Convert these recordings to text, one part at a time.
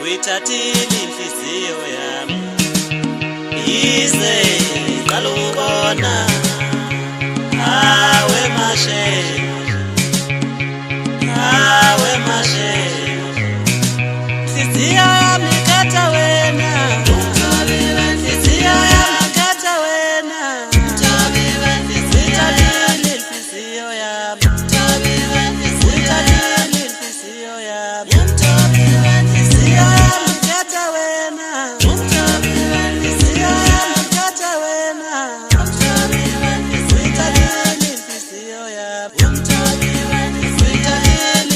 uyithathile inhliziyo yami yize qala ukubona hawe mashe inhliziyo yami ikhetha wena inhliziyo yami ikhetha wena uyithathile inhliziyo yami uyithathile inhliziyo yami inhliziyo yami ikhetha wena inhliziyo yami ikhetha wena uyithathile inhliziyo yami uyithathile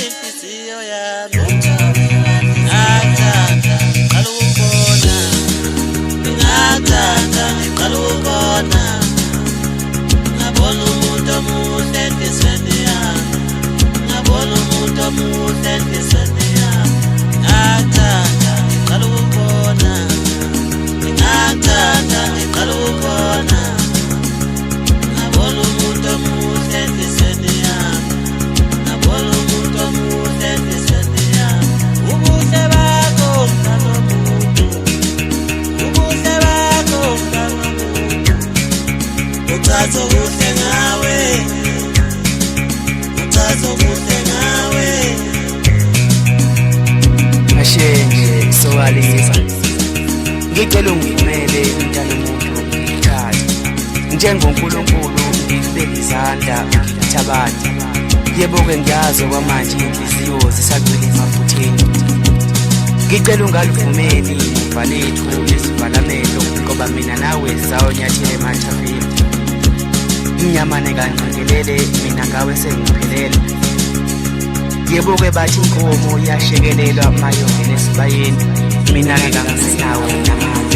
inhliziyo yami ngiqala ukubona ngabona umuntu omuhle enhlizweni yami ngabona umuntu omuhle enhlizweni yami ngathanda ngiqala ukubona ngiqala ukubona ngabona umuntu omuhle enhlizweni yami ngabona umuntu omuhle enhlizweni yami ubuhle bakho mntwana womuntu ubuhle bakho mntwana womuntu uchaza ubuhle ngawe uchaza ubuhle ngawe Mashenje sokalisa ngicela ungimele mntana womuntu ngithanda njengoNkulunkulu ngibeke izandla ngithabatha yebo ke ngiyazi kwamanje inhliziyo zisagcwele emaphutheni ngicela ungalivumeli uvalethu lesivalamelo ngoba mina nawe sawonyathele emathaveni inyamane kancingelele mina ngawe sengiphelele yebo ke bathi inkomo iyashekelelwa mayongena esibayeni mina ke ngangisinawe namanje